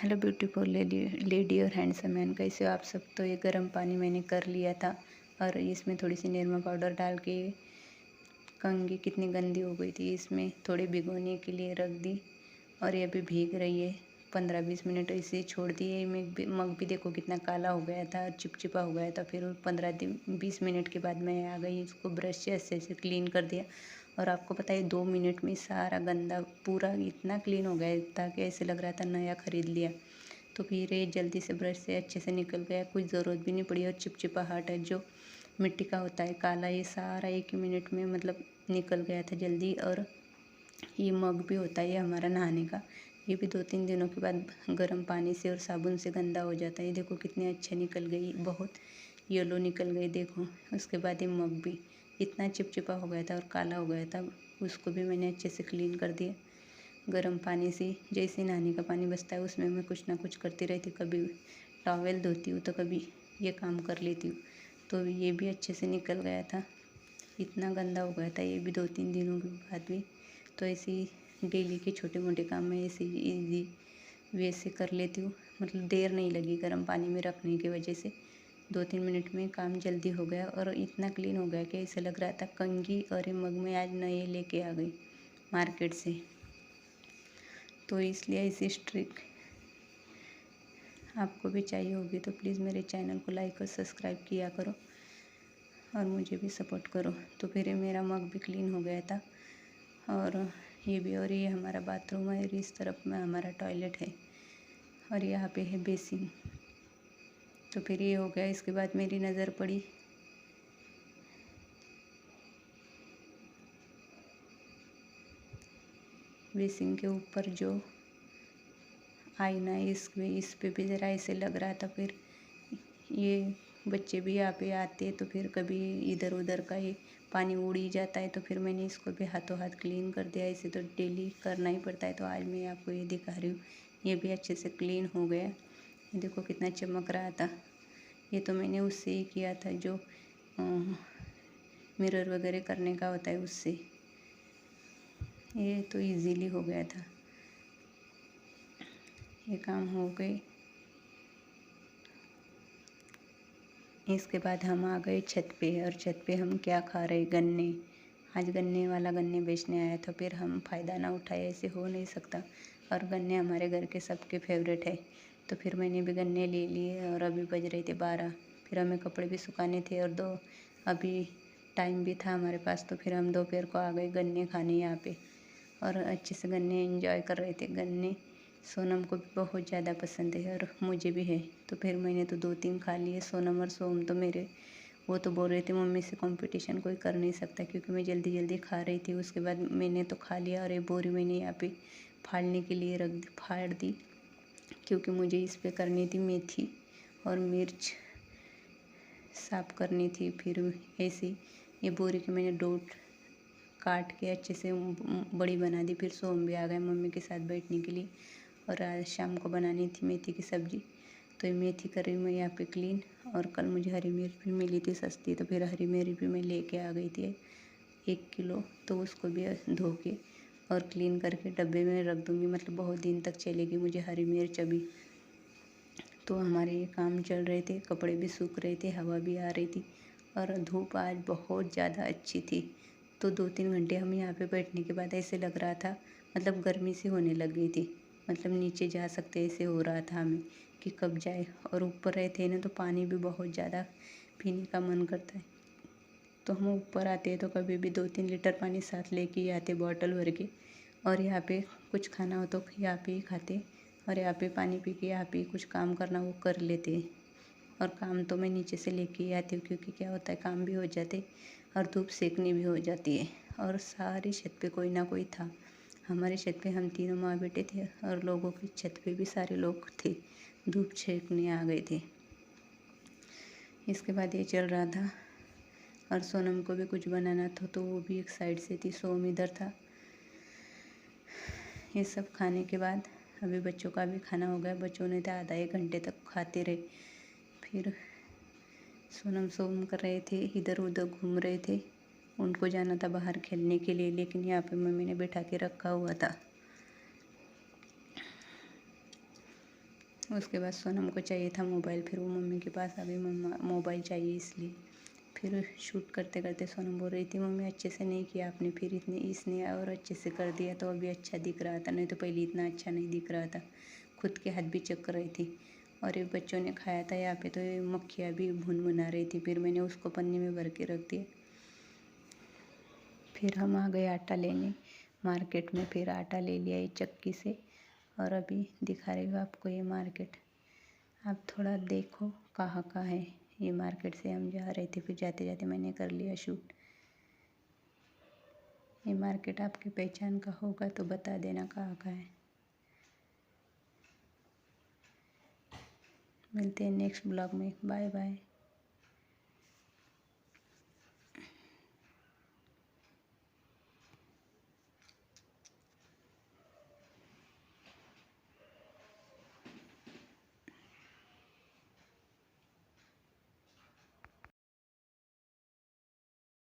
Hello beautiful lady और handsome man, कैसे हो आप सब। तो ये गर्म पानी मैंने कर लिया था और इसमें थोड़ी सी निरमा पाउडर डाल के कंघी कितनी गंदी हो गई थी, इसमें थोड़ी भिगोने के लिए रख दी और ये अभी भीग रही है। 15-20 मिनट इसे छोड़ दिए। मग भी देखो कितना काला हो गया था, चिपचिपा हो गया था। फिर 15-20 मिनट के बाद मैं आ गई, इसको ब्रश से अच्छे से क्लीन कर दिया। और आपको पता है 2 मिनट में सारा गंदा पूरा इतना क्लीन हो गया था कि ऐसे लग रहा था नया ख़रीद लिया। तो फिर ये जल्दी से ब्रश से अच्छे से निकल गया, कुछ ज़रूरत भी नहीं पड़ी। और चिपचिपाहट है जो मिट्टी का होता है काला, ये सारा 1 मिनट में मतलब निकल गया था जल्दी। और ये मग भी होता है ये हमारा नहाने का, ये भी 2-3 दिनों के बाद गर्म पानी से और साबुन से गंदा हो जाता है। ये देखो कितनी अच्छी निकल गई, बहुत येलो निकल गई देखो। उसके बाद ये मग भी इतना चिपचिपा हो गया था और काला हो गया था, उसको भी मैंने अच्छे से क्लीन कर दिया गर्म पानी से। जैसे नहाने का पानी बचता है उसमें मैं कुछ ना कुछ करती रहती, कभी टॉवेल धोती हूँ तो कभी ये काम कर लेती हूँ। तो ये भी अच्छे से निकल गया था, इतना गंदा हो गया था ये भी 2-3 दिनों के बाद भी। तो ऐसे ही डेली के छोटे मोटे काम मैं ऐसे ही ईजी वे से कर लेती हूँ, मतलब देर नहीं लगी गर्म पानी में रखने की वजह से। 2-3 मिनट में काम जल्दी हो गया और इतना क्लीन हो गया कि ऐसा लग रहा था कंघी और ये मग में आज नए लेके आ गई मार्केट से। तो इसलिए ऐसी स्ट्रिक आपको भी चाहिए होगी तो प्लीज़ मेरे चैनल को लाइक और सब्सक्राइब किया करो और मुझे भी सपोर्ट करो। तो फिर ये मेरा मग भी क्लीन हो गया था और ये भी। और ये हमारा बाथरूम है और इस तरफ में हमारा टॉयलेट है और यहाँ पे है बेसिन। तो फिर ये हो गया। इसके बाद मेरी नज़र पड़ी बेसिन के ऊपर जो आईना है, इस पे भी ज़रा ऐसे लग रहा था। फिर ये बच्चे भी यहाँ पे आते हैं तो फिर कभी इधर उधर का ये पानी उड़ ही जाता है, तो फिर मैंने इसको भी हाथों हाथ क्लीन कर दिया। इसे तो डेली करना ही पड़ता है, तो आज मैं आपको ये दिखा रही हूँ। ये भी अच्छे से क्लीन हो गया, ये देखो कितना चमक रहा था। ये तो मैंने उससे ही किया था जो मिरर वगैरह करने का होता है उससे। ये तो इजीली हो गया था, ये काम हो गए। इसके बाद हम आ गए छत पे और छत पे हम क्या खा रहे, गन्ने। आज गन्ने वाला गन्ने बेचने आया था, फिर हम फ़ायदा ना उठाए, ऐसे हो नहीं सकता। और गन्ने हमारे घर के सबके फेवरेट है, तो फिर मैंने भी गन्ने ले लिए। और अभी बज रहे थे 12, फिर हमें कपड़े भी सुखाने थे और अभी टाइम भी था हमारे पास, तो फिर हम दोपहर को आ गए गन्ने खाने यहाँ पे और अच्छे से गन्ने एंजॉय कर रहे थे। गन्ने सोनम को भी बहुत ज़्यादा पसंद है और मुझे भी है, तो फिर मैंने तो 2-3 खा लिए। सोनम और सोम तो मेरे वो तो बोल रहे थे मम्मी से कंपटीशन कोई कर नहीं सकता, क्योंकि मैं जल्दी जल्दी खा रही थी। उसके बाद मैंने तो खा लिया और ये बोरी मैंने यहाँ पे फाड़ने के लिए फाड़ दी, क्योंकि मुझे इस पर करनी थी मेथी और मिर्च साफ़ करनी थी। फिर ऐसे ये बोरी के मैंने डोट काट के अच्छे से बड़ी बना दी। फिर सोम भी आ गए मम्मी के साथ बैठने के लिए और आज शाम को बनानी थी मेथी की सब्ज़ी। तो ये मेथी कर रही हूँ मैं यहाँ पे क्लीन। और कल मुझे हरी मिर्च भी मिली थी सस्ती, तो फिर हरी मिर्च भी मैं लेके आ गई थी 1 किलो, तो उसको भी धो के और क्लीन करके डब्बे में रख दूँगी, मतलब बहुत दिन तक चलेगी मुझे हरी मिर्च अभी। तो हमारे ये काम चल रहे थे, कपड़े भी सूख रहे थे, हवा भी आ रही थी और धूप आज बहुत ज़्यादा अच्छी थी। तो 2-3 घंटे हम यहाँ पे बैठने के बाद ऐसे लग रहा था, मतलब गर्मी सी होने लग गई थी, मतलब नीचे जा सकते ऐसे हो रहा था हमें कि कब जाए। और ऊपर रहते हैं ना तो पानी भी बहुत ज़्यादा पीने का मन करता है, तो हम ऊपर आते हैं तो कभी भी 2-3 लीटर पानी साथ लेके ही आते बॉटल भर के। और यहाँ पे कुछ खाना हो तो यहाँ पे ही खाते और यहाँ पे पानी पी के यहाँ पे कुछ काम करना वो कर लेते हैं। और काम तो मैं नीचे से लेके ही आती हूँ, क्योंकि क्या होता है काम भी हो जाते और धूप सेकनी भी हो जाती है। और सारी छत पे कोई ना कोई था, हमारी छत पे हम तीनों माँ बेटे थे और लोगों की छत पे भी सारे लोग थे, धूप सेकने आ गए थे। इसके बाद ये चल रहा था और सोनम को भी कुछ बनाना था, तो वो भी एक साइड से थी, सोम इधर था। ये सब खाने के बाद अभी बच्चों का भी खाना हो गया, बच्चों ने तो आधा 1 घंटे तक खाते रहे। फिर सोनम सोम कर रहे थे, इधर उधर घूम रहे थे, उनको जाना था बाहर खेलने के लिए, लेकिन यहाँ पे मम्मी ने बैठा के रखा हुआ था। उसके बाद सोनम को चाहिए था मोबाइल, फिर वो मम्मी के पास आ गई, मम्मा मोबाइल चाहिए इसलिए। फिर शूट करते करते सोनम बोल रही थी मम्मी अच्छे से नहीं किया आपने, फिर इतने इसने और अच्छे से कर दिया तो अभी अच्छा दिख रहा था, नहीं तो पहले इतना अच्छा नहीं दिख रहा था। खुद के हाथ भी चक रही थी। और ये बच्चों ने खाया था यहाँ पे, तो ये मक्खियाँ भी भुन रही थी, फिर मैंने उसको पन्नी में भर के रख दिया। फिर हम आ गए आटा लेने मार्केट में, फिर आटा ले लिया ये चक्की से, और अभी दिखा रही हूँ आपको ये मार्केट। आप थोड़ा देखो कहाँ का है ये मार्केट। से हम जा रहे थे, फिर जाते जाते मैंने कर लिया शूट। ये मार्केट आपकी पहचान का होगा तो बता देना कहाँ का है। मिलते हैं नेक्स्ट ब्लॉग में, बाय बाय।